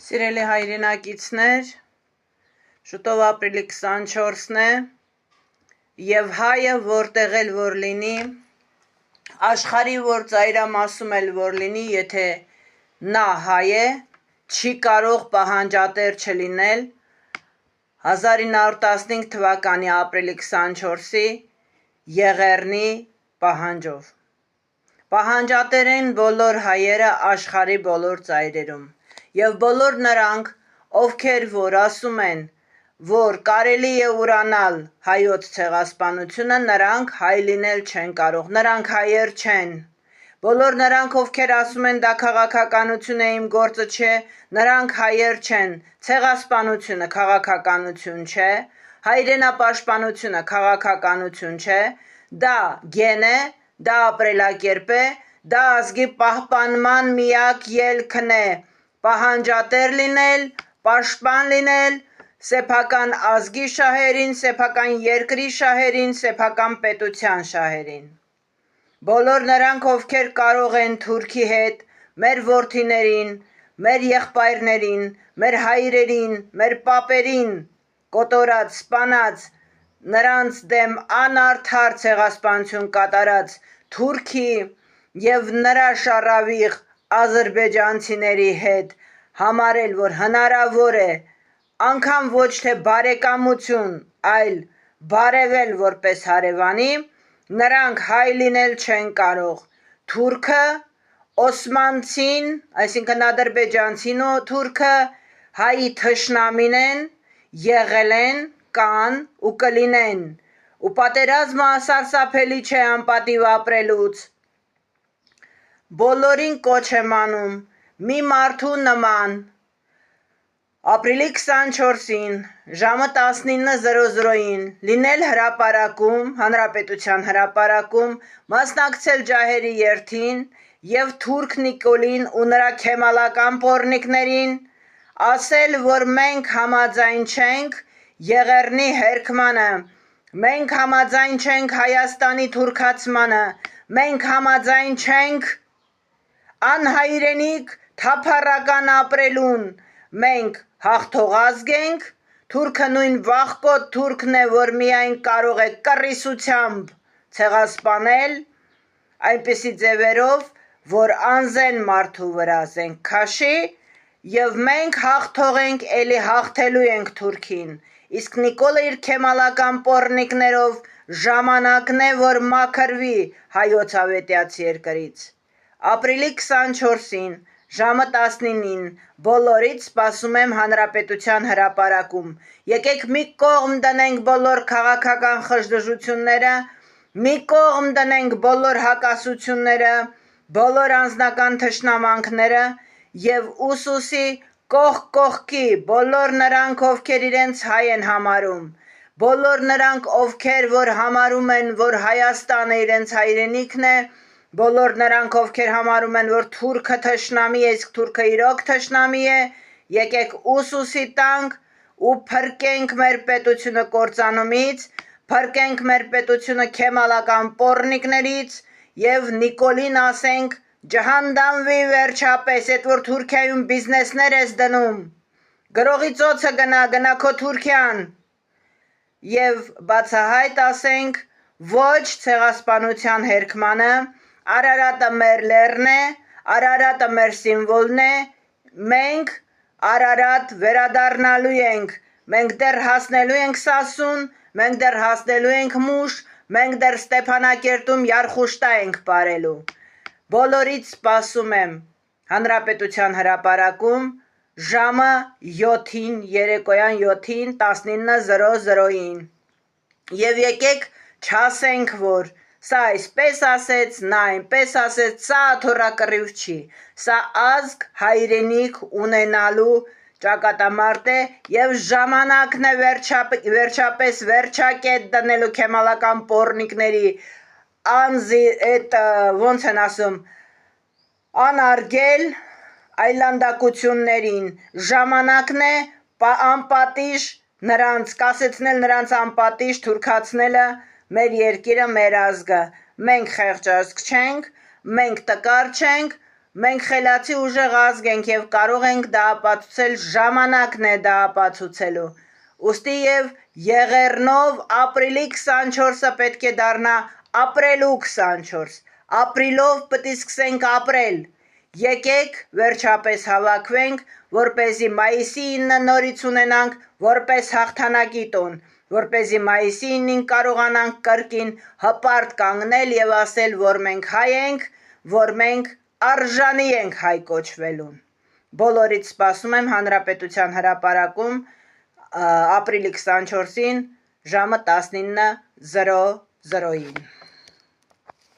Սիրելի հայրենակիցներ, շուտով ապրիլի 24-ն է և հայը որտեղ էլ որ լինի, աշխարհի որ ծայրամասում էլ որ լինի, եթե նա հայ է, չի կարող պահանջատեր չլինել 1915 թվականի ապրիլի 24-ի Եղեռնի պահանջով։ Պահանջատեր են բոլոր հայերը աշխարհի բոլոր ծայրերում և բոլոր նրանք, ովքեր որ ասում են, որ կարելի է ուրանալ հայոց ցեղասպանությունը, նրանք հայ լինել չեն կարող, նրանք հայեր չեն։ Բոլոր նրանք, ովքեր ասում են դա քաղաքականություն է, իմ գործը չէ, նրանք հայեր չեն։ Ցեղասպանությունը քաղաքականություն չէ, հայրենապաշտպանությունը քաղաքականություն չէ, դա գեն է, դա ապրելակերպ է, դա ազգի պահպանման միակ ելքն է, պահանջատեր լինել, պաշտպան լինել սեփական ազգի շահերին, սեփական երկրի շահերին, սեփական պետության շահերին։ Բոլոր նրանք, ովքեր կարող են Թուրքի հետ, մեր որդիներին, մեր եղբայրներին, մեր հայրերին, մեր պապերին կոտորած, սպանած, նրանց դեմ անարդար ցեղասպանություն կատարած Թուրքի և նրա շառավիղ ադրբեջանցիների հետ համարել, որ հնարավոր է անգամ ոչ թե բարեկամություն, այլ բարևել որպես հարևանի, նրանք հայ լինել չեն կարող։ Թուրքը, օսմանցին, այսինքն ադրբեջանցին ու թուրքը հայի թշնամին են, եղել են, կան ու կլինեն, ու պատերազմը սարսափելի չէ անպատիվ ապրելուց։ Բոլորին կոչ եմ անում մի մարդու նման ապրիլի 24-ին ժամը 19:00-ին լինել հրապարակում, Հանրապետության հրապարակում, մասնակցել ջահերի երթին և թուրք Նիկոլին ու նրա քեմալական պոռնիկներին ասել, որ մենք համաձայն չենք Եղեռնի հերքմանը, մենք համաձայն չենք Հայաստանի թուրքացմանը, մենք համաձայն չենք անհայրենիք թափառական ապրելուն, մենք հաղթող ազգ ենք, թուրքը նույն վախկոտ թուրքն է, որ միայն կարող է կռիսությամբ ցեղասպանել, այնպիսի ձևերով, որ անզեն մարդու վրա զենք քաշի, և մենք հաղթող ենք, էլի հաղթելու ենք թուրքին, իսկ Նիկոլը իր քեմալական պոռնիկներով ժամանակն է, որ մաքրվի հայոց ավետյաց երկրից։ Ապրիլի 24-ին ժամը 19-ին բոլորից սպասում եմ Հանրապետության հրապարակում։ Եկեք մի կողմ դնենք բոլոր քաղաքական խժդժությունները, մի կողմ դնենք բոլոր հակասությունները, բոլոր անձնական թշնամանքները և ուսուսի կողք կողքի բոլոր նրանք, ովքեր իրենց հայ են համարում, բոլոր նրանք, ովքեր որ համարում են, որ Հայաստանը իրենց հայրենիքն է, բոլոր նրանք, ովքեր համարում են, որ թուրքը թշնամի է, իսկ թուրքը իրոք թշնամի է, եկեք ուսուսի տանք ու փրկենք մեր պետությունը կործանումից, փրկենք մեր պետությունը քեմալական պոռնիկներից և Նիկոլին ասենք ջհանդամվի վերջապես, այդ որ Թուրքիայում բիզնեսներ ես դնում, գրողի ծոցը գնա քո Թուրքիան և բացահայտ ասենք ոչ ցեղասպանության հերքմանը, Արարատը մեր լեռն է, Արարատը մեր սիմվոլն է, մենք Արարատ վերադառնալու ենք, մենք դեռ հասնելու ենք Սասուն, մենք դեռ հասնելու ենք Մուշ, մենք դեռ Ստեփանակերտում Յարխուշտա ենք պարելու։ Բոլորից սպասում եմ Հանրապետության հրապարակում ժամը 7-ին, երեկոյան 7-ին 19:00-ին և եկեք չասենք, որ սա այսպես ասեց, նա այնպես ասեց, սա աթոռակռիվ չի, սա ազգ հայրենիք ունենալու ճակատամարտ է և ժամանակն է վերջապես վերջակետ դնելու քեմալական պոռնիկների ոնց են ասում, անարգել այլանդակություններին, ժամանակն է անպատիժ նրանց, կասեցնել նրանց անպատիժ, թուրքացնելը մեր երկիրը, մեր ազգը, մենք խեղճ ազգ չենք, մենք տկար չենք, Մենք խելացի ուժեղ ազգ ենք և կարող ենք դա ապացուցել, ժամանակն է դա ապացուցելու։ Ուստի և եղեռնով ապրիլի 24-ը պետք է դառնա ապրելու 24, ապրիլով պետք է սկսենք ապրել։ Եկեք վերջապես հավաքվենք, որպեսզի մայիսի 9-ը նորից ունենանք որպես հաղթանակի տոն, որպեսզի մայիսի 9-ին կարողանանք կրկին հպարտ կանգնել և ասել, որ մենք հայ ենք, որ մենք արժանի ենք հայ կոչվելուն։ Բոլորիդ սպասում եմ Հանրապետության հրապարակում ապրիլի 24-ին ժամը 19:00-ին։